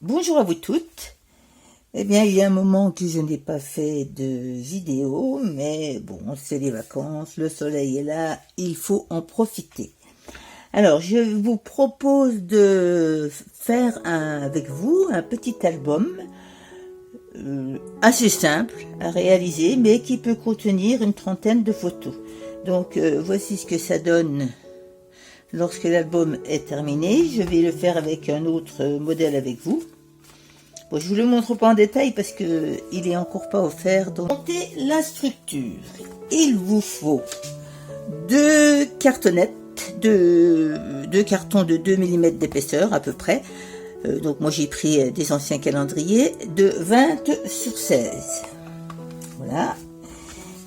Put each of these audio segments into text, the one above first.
Bonjour à vous toutes. Eh bien, il y a un moment que je n'ai pas fait de vidéo, mais bon, c'est les vacances, le soleil est là, il faut en profiter. Alors, je vous propose de faire avec vous un petit album assez simple à réaliser, mais qui peut contenir une trentaine de photos. Donc, voici ce que ça donne lorsque l'album est terminé. Je vais le faire avec un autre modèle avec vous. Bon, je vous le montre pas en détail parce que il est encore pas offert. Donc, montez la structure. Il vous faut deux cartonnettes, deux cartons de 2 mm d'épaisseur à peu près. Donc moi j'ai pris des anciens calendriers de 20 sur 16. Voilà.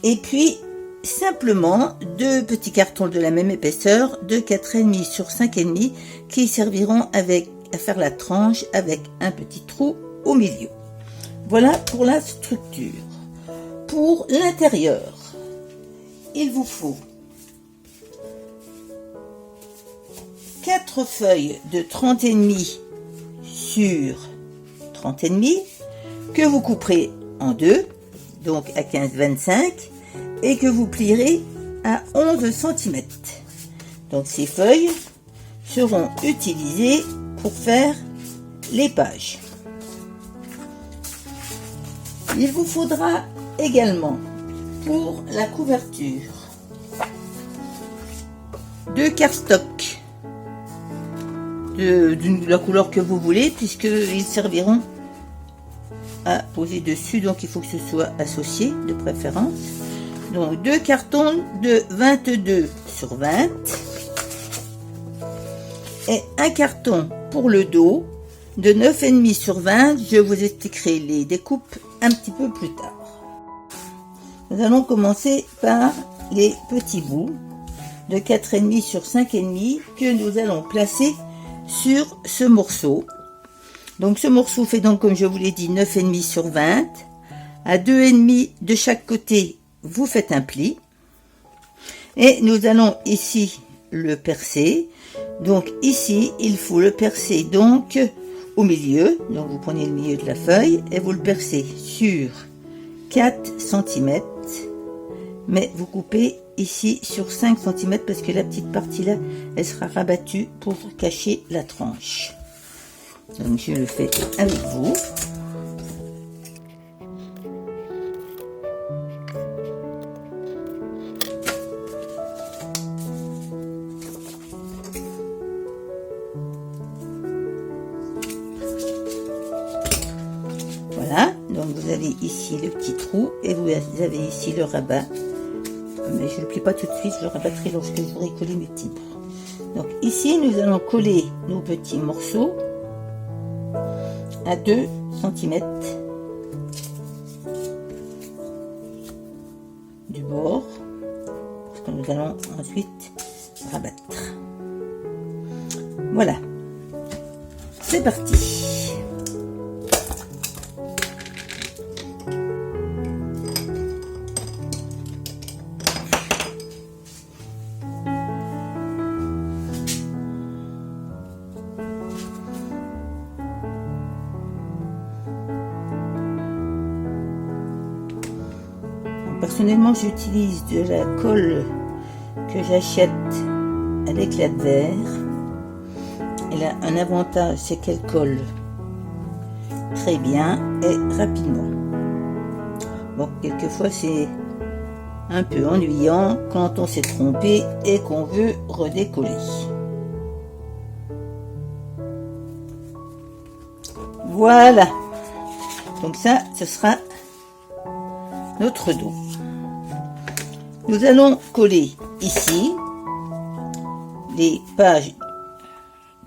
Et puis simplement deux petits cartons de la même épaisseur de 4,5 sur 5,5 qui serviront à faire la tranche avec un petit trou au milieu. Voilà pour la structure. Pour l'intérieur, il vous faut 4 feuilles de 30,5 sur 30,5 que vous couperez en deux, donc à 15-25, et que vous plierez à 11 cm. Donc ces feuilles seront utilisées pour faire les pages. Il vous faudra également pour la couverture 2 cardstocks de la couleur que vous voulez, puisqu'ils serviront à poser dessus, donc il faut que ce soit associé de préférence. Donc 2 cartons de 22 sur 20 et un carton pour le dos de 9,5 sur 20. Je vous expliquerai les découpes un petit peu plus tard. Nous allons commencer par les petits bouts de 4,5 sur 5,5 que nous allons placer sur ce morceau. Donc ce morceau fait donc, comme je vous l'ai dit, 9,5 sur 20. À 2,5 de chaque côté, vous faites un pli. Et nous allons ici le percer. Donc ici, il faut le percer donc au milieu. Donc vous prenez le milieu de la feuille et vous le percez sur 4 cm. Mais vous coupez ici sur 5 cm parce que la petite partie là, elle sera rabattue pour cacher la tranche. Donc je le fais avec vous. Voilà, donc vous avez ici le petit trou et vous avez ici le rabat. Mais je ne le plie pas tout de suite, je le rabattrai lorsque j'aurai collé mes petits bouts. Donc ici, nous allons coller nos petits morceaux à 2 cm du bord, parce que nous allons ensuite rabattre. Voilà, c'est parti. Personnellement, j'utilise de la colle que j'achète à l'éclat de verre. Elle a un avantage, c'est qu'elle colle très bien et rapidement. Bon, quelquefois c'est un peu ennuyant quand on s'est trompé et qu'on veut redécoller. Voilà. Donc ça, ce sera notre dos. Nous allons coller ici les pages,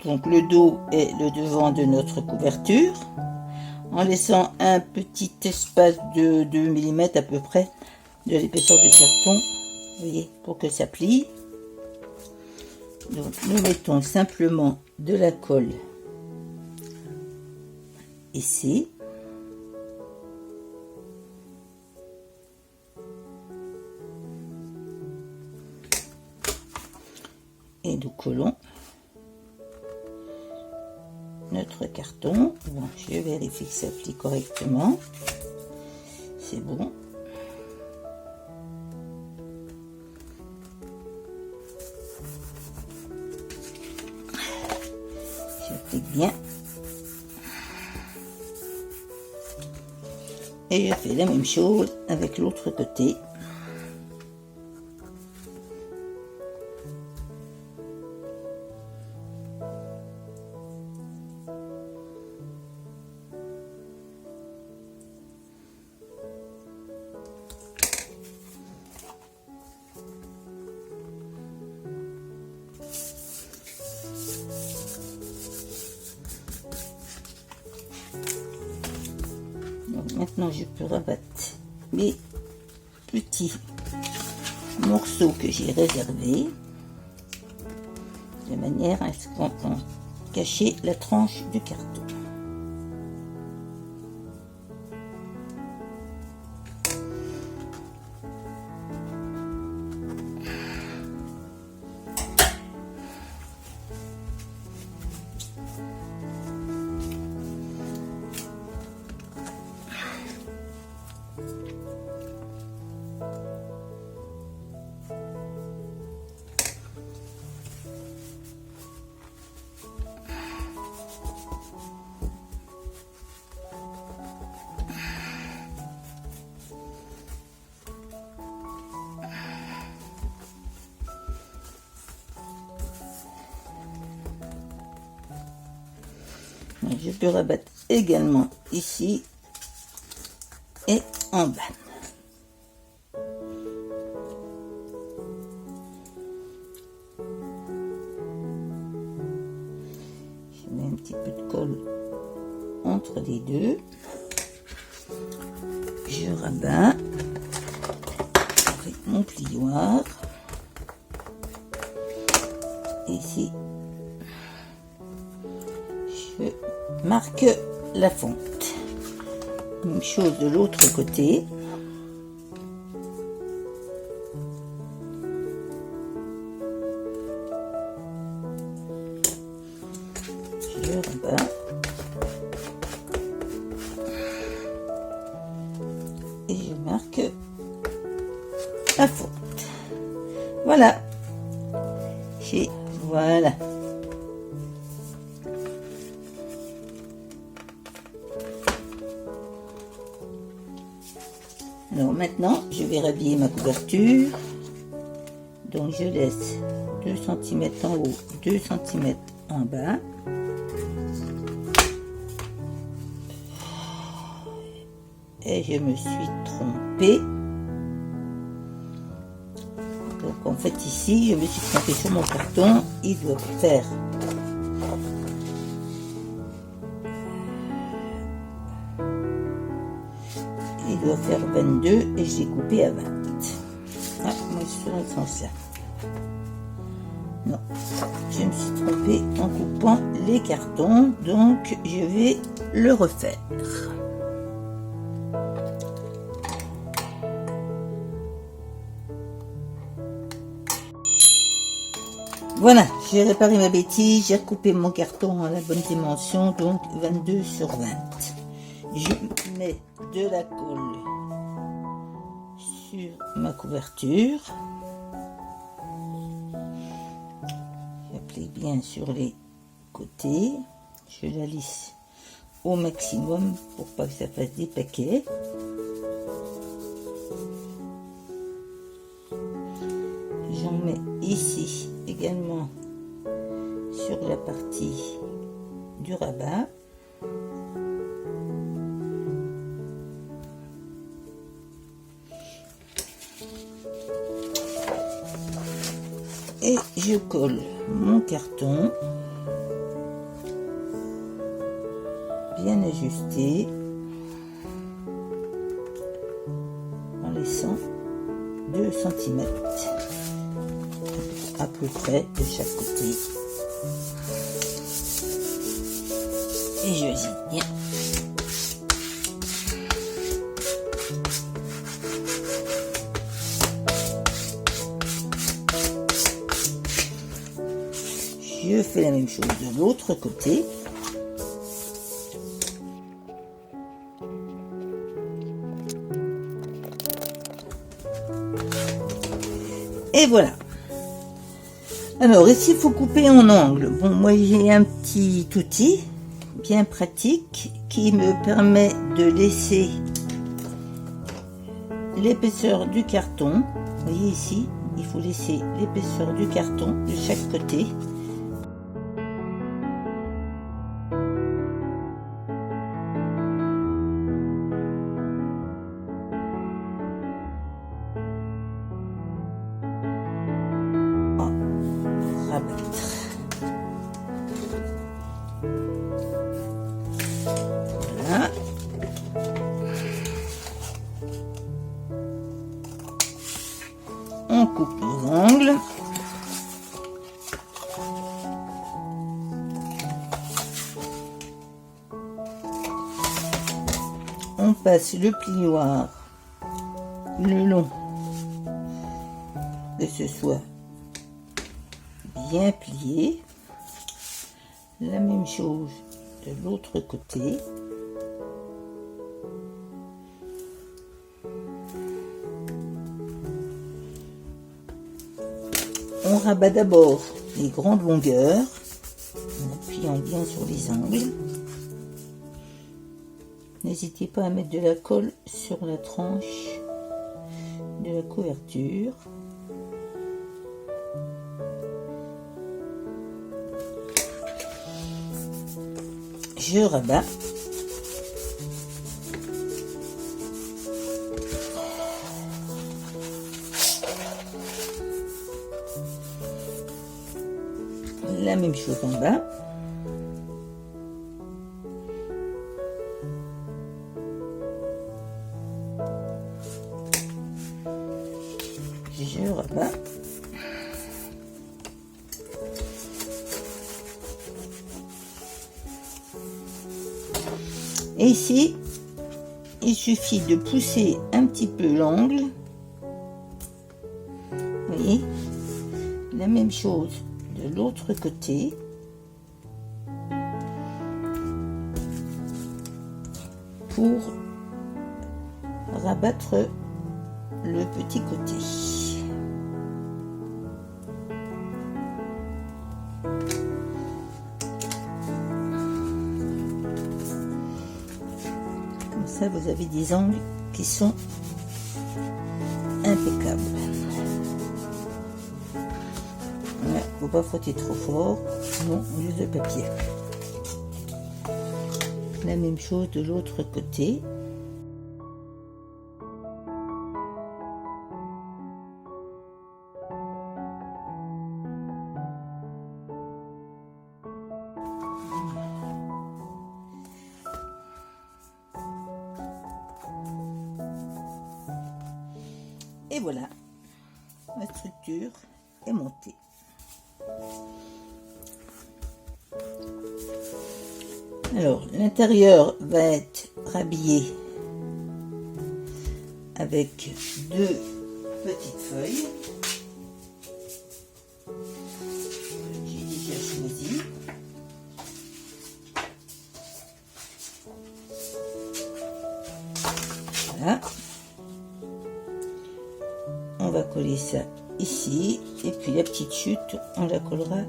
donc le dos et le devant de notre couverture, en laissant un petit espace de 2 mm à peu près de l'épaisseur du carton, vous voyez, pour que ça plie. Donc nous mettons simplement de la colle ici. Et nous collons notre carton. Bon, je vérifie que ça plie correctement. C'est bon. J'applique bien. Et je fais la même chose avec l'autre côté. Maintenant, je peux rabattre mes petits morceaux que j'ai réservés de manière à ce qu'on puisse cacher la tranche du carton. Je peux rabattre également ici et en bas. Je mets un petit peu de colle entre les deux. Je rabats avec mon plioir. Ici, je marque la fonte. Même chose de l'autre côté. Je rabats. Et je marque la fonte. Voilà. Voilà. Alors maintenant, je vais rhabiller ma couverture. Donc je laisse 2 cm en haut, 2 cm en bas. Et je me suis trompée. Donc en fait ici, je me suis trompée sur mon carton. Il doit faire 22 et j'ai coupé à 20. Ah, moi je suis dans le sens là. Non, je me suis trompée en coupant les cartons, donc je vais le refaire. Voilà, j'ai réparé ma bêtise, j'ai recoupé mon carton à la bonne dimension, donc 22 sur 20. Je mets de la colle sur ma couverture. J'applique bien sur les côtés. Je la lisse au maximum pour pas que ça fasse des paquets. J'en mets ici également sur la partie du rabat. Et je colle mon carton bien ajusté en laissant 2 cm à peu près de chaque côté. Et je zigne. Je fais la même chose de l'autre côté. Et voilà. Alors ici il faut couper en angle. Bon, moi j'ai un petit outil bien pratique qui me permet de laisser l'épaisseur du carton. Vous voyez ici, il faut laisser l'épaisseur du carton de chaque côté. Voilà. On coupe les angles. On passe le plioir le long, que ce soit bien plié. La même chose de l'autre côté. On rabat d'abord les grandes longueurs en appuyant bien sur les angles. N'hésitez pas à mettre de la colle sur la tranche de la couverture. Je rabats. La même chose en bas. Je rabats. Et ici, il suffit de pousser un petit peu l'angle. Vous voyez, la même chose de l'autre côté. Pour rabattre le petit côté. Comme ça, vous avez des angles qui sont impeccables. Voilà, faut pas frotter trop fort, sinon on use le papier. La même chose de l'autre côté. Et voilà, ma structure est montée. Alors, l'intérieur va être rhabillé avec deux petites feuilles. J'ai déjà choisi. Voilà. On va coller ça ici. Et puis la petite chute, on la collera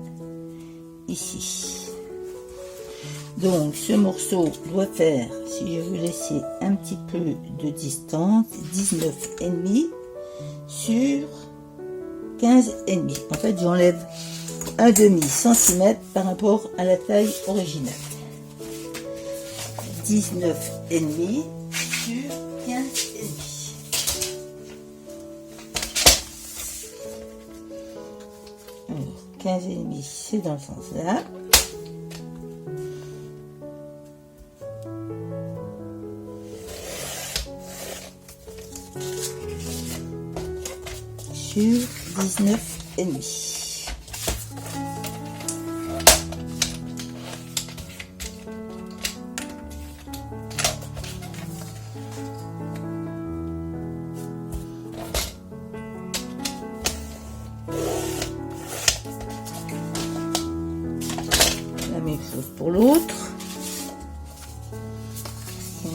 ici. Donc ce morceau doit faire, si je veux laisser un petit peu de distance, 19,5 sur 15,5. En fait, j'enlève un demi-centimètre par rapport à la taille originale. 19,5 sur 15,5. Alors, 15,5, c'est dans le sens là. Sur 19,5. La même chose pour l'autre. 15,5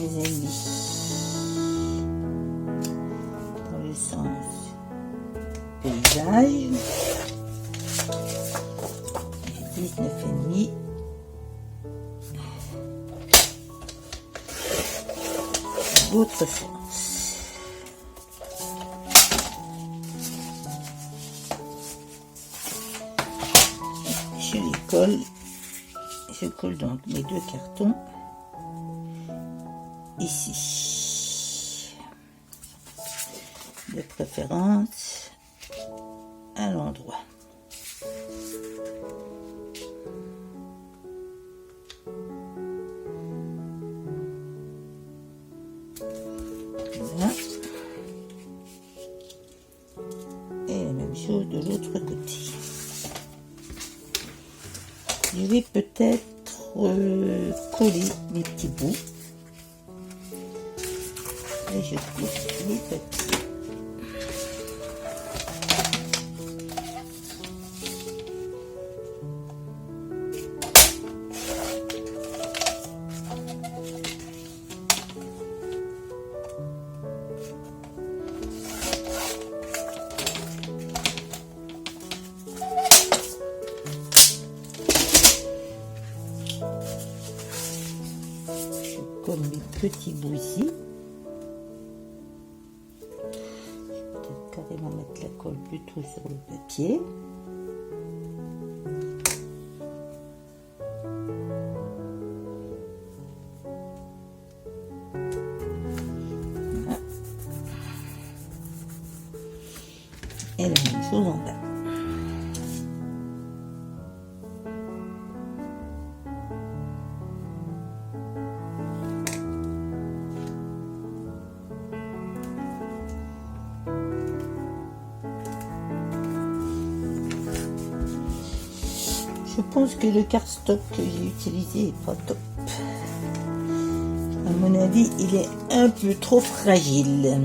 dans le sens. l'usage. 19,5. L'autre sens. Je les colle. Je colle donc mes deux cartons ici. De préférence à l'endroit. Voilà. Et la même chose de l'autre côté. Je vais peut-être coller mes petits bouts. Et je coupe les papiers. Comme mes petits bouts ici. Je vais peut-être carrément mettre la colle plutôt sur le papier. Voilà. Et la même chose en bas. Je pense que le cardstock que j'ai utilisé est pas top. À mon avis, il est un peu trop fragile.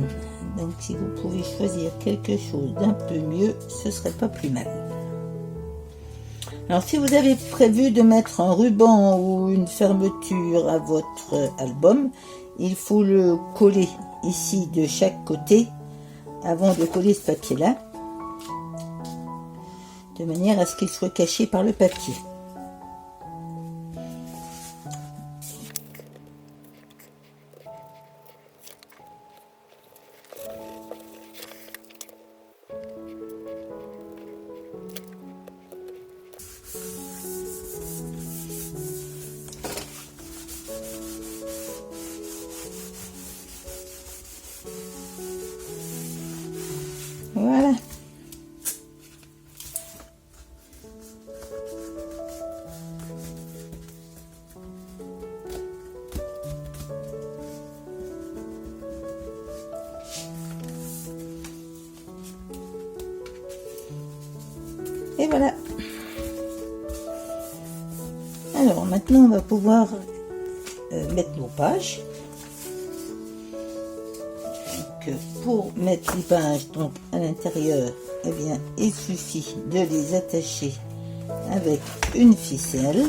Donc si vous pouvez choisir quelque chose d'un peu mieux, ce serait pas plus mal. Alors si vous avez prévu de mettre un ruban ou une fermeture à votre album, il faut le coller ici de chaque côté avant de coller ce papier-là, de manière à ce qu'il soit caché par le papier. Voilà. Et voilà. Alors maintenant on va pouvoir mettre nos pages. Donc, pour mettre les pages donc à l'intérieur, eh bien il suffit de les attacher avec une ficelle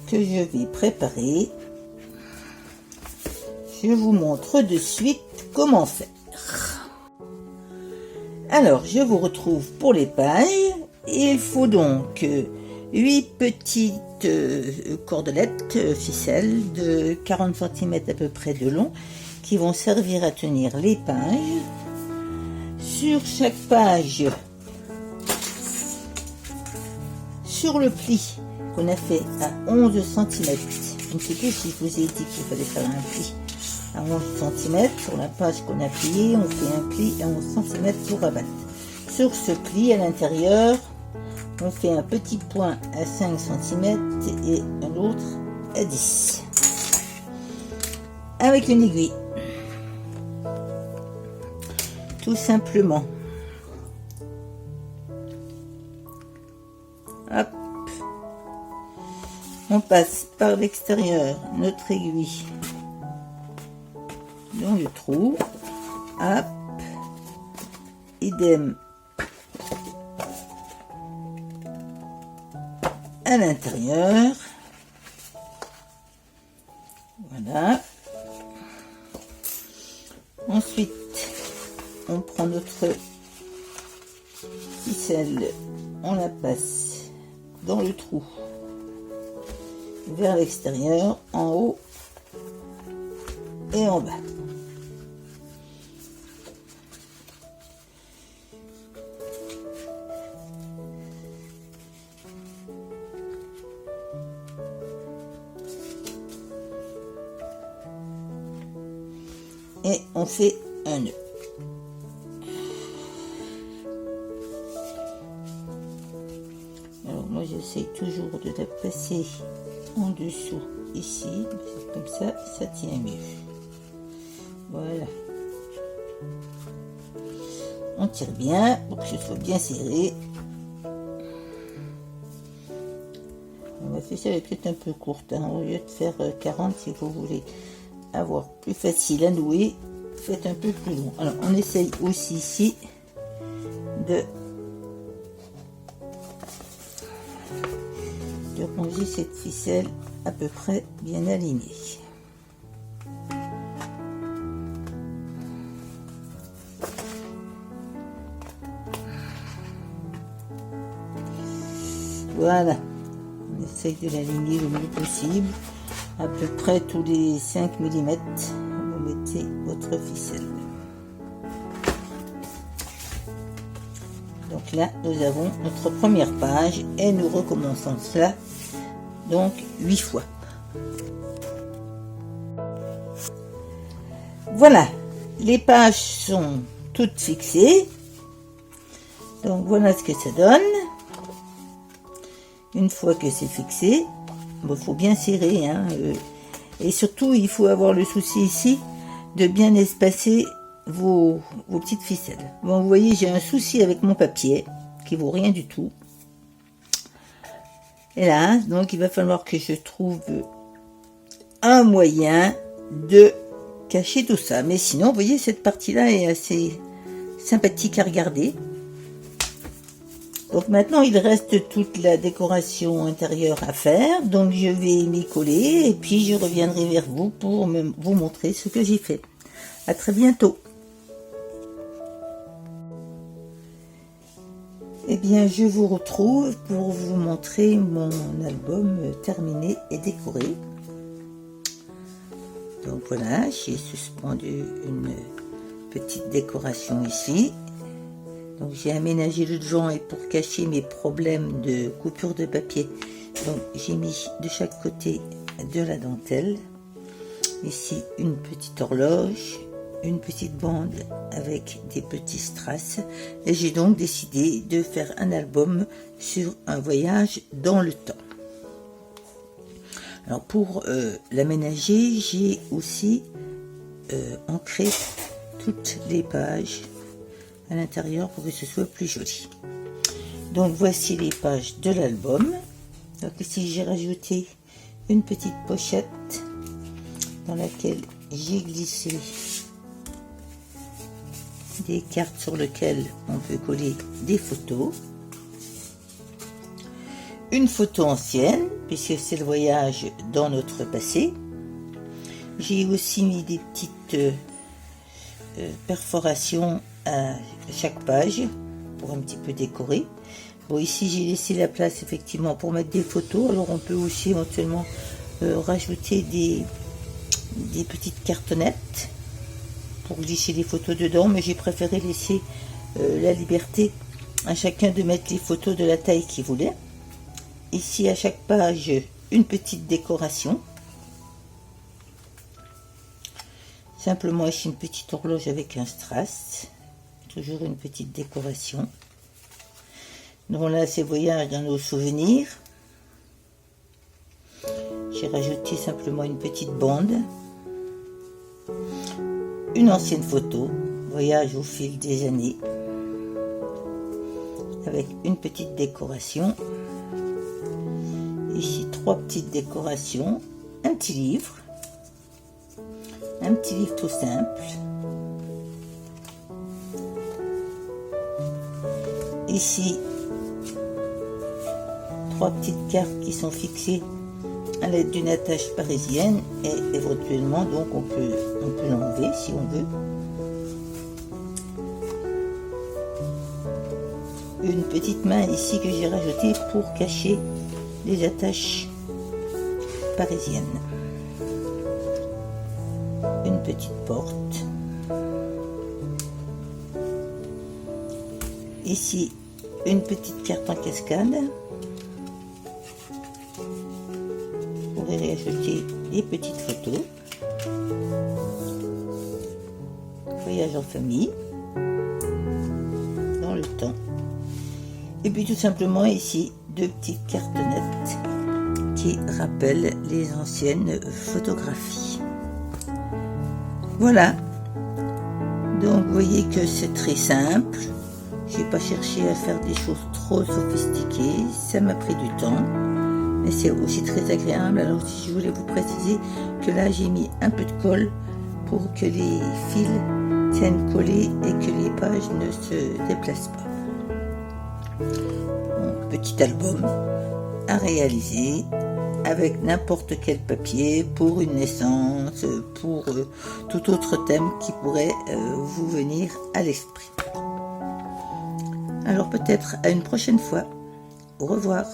que je vais préparer. Je vous montre de suite comment faire. Alors, je vous retrouve pour les pages. Il faut donc 8 petites cordelettes ficelles de 40 cm à peu près de long qui vont servir à tenir les pages. Sur chaque page, sur le pli qu'on a fait à 11 cm, je ne sais plus si je vous ai dit qu'il fallait faire un pli à 11 cm. Sur la page qu'on a pliée, on fait un pli à 11 cm pour rabattre. Sur ce pli à l'intérieur, on fait un petit point à 5 cm et un autre à 10 avec une aiguille. Tout simplement. Hop. On passe par l'extérieur notre aiguille dans le trou. Hop. Idem à l'intérieur. Voilà. Ensuite, on prend notre ficelle, on la passe dans le trou vers l'extérieur, en haut et en bas. Et on fait un nœud. Alors moi j'essaie toujours de la passer en dessous ici, comme ça tient mieux. Voilà. On tire bien pour que ce soit bien serré. La ficelle est peut-être un peu courte, hein. Au lieu de faire 40, si vous voulez avoir plus facile à nouer, faites un peu plus long. Alors on essaye aussi ici de ranger cette ficelle à peu près bien alignée. Voilà, on essaye de l'aligner le mieux possible, à peu près tous les 5 mm, vous mettez votre ficelle. Donc là, nous avons notre première page et nous recommençons cela donc 8 fois. Voilà, les pages sont toutes fixées. Donc voilà ce que ça donne. Une fois que c'est fixé, il faut bien serrer, hein, et surtout il faut avoir le souci ici de bien espacer vos petites ficelles. Bon, vous voyez, j'ai un souci avec mon papier qui vaut rien du tout. Et là, donc il va falloir que je trouve un moyen de cacher tout ça. Mais sinon, vous voyez, cette partie-là est assez sympathique à regarder. Donc maintenant, il reste toute la décoration intérieure à faire. Donc je vais m'y coller et puis je reviendrai vers vous pour vous montrer ce que j'ai fait. À très bientôt. Eh bien, je vous retrouve pour vous montrer mon album terminé et décoré. Donc voilà, j'ai suspendu une petite décoration ici. Donc j'ai aménagé le devant et pour cacher mes problèmes de coupure de papier, donc j'ai mis de chaque côté de la dentelle. Ici une petite horloge, une petite bande avec des petits strass, et j'ai donc décidé de faire un album sur un voyage dans le temps. Alors pour l'aménager, j'ai aussi ancré toutes les pages à l'intérieur pour que ce soit plus joli. Donc voici les pages de l'album. Donc ici j'ai rajouté une petite pochette dans laquelle j'ai glissé des cartes sur lesquelles on peut coller des photos. Une photo ancienne, puisque c'est le voyage dans notre passé. J'ai aussi mis des petites perforations à chaque page pour un petit peu décorer. Bon, ici j'ai laissé la place effectivement pour mettre des photos. Alors on peut aussi éventuellement rajouter des petites cartonnettes pour glisser les photos dedans, mais j'ai préféré laisser la liberté à chacun de mettre les photos de la taille qu'il voulait. Ici à chaque page une petite décoration, simplement ici une petite horloge avec un strass, toujours une petite décoration. Donc là c'est voyage dans nos souvenirs. J'ai rajouté simplement une petite bande, une ancienne photo, voyage au fil des années, avec une petite décoration. Ici 3 petites décorations, un petit livre tout simple. Ici 3 petites cartes qui sont fixées à l'aide d'une attache parisienne, et éventuellement donc on peut l'enlever si on veut. une petite main ici que j'ai rajoutée pour cacher les attaches parisiennes. Une petite porte. Ici, une petite carte en cascade. Pour y rajouter des petites photos. Voyage en famille. Dans le temps. Et puis tout simplement ici, deux petites cartonnettes qui rappellent les anciennes photographies. Voilà. Donc vous voyez que c'est très simple. J'ai pas cherché à faire des choses trop sophistiquées. Ça m'a pris du temps. Mais c'est aussi très agréable. Alors si je voulais vous préciser que là j'ai mis un peu de colle pour que les fils tiennent collés et que les pages ne se déplacent pas. Donc, petit album à réaliser avec n'importe quel papier pour une naissance, pour tout autre thème qui pourrait vous venir à l'esprit. Alors peut-être à une prochaine fois. Au revoir.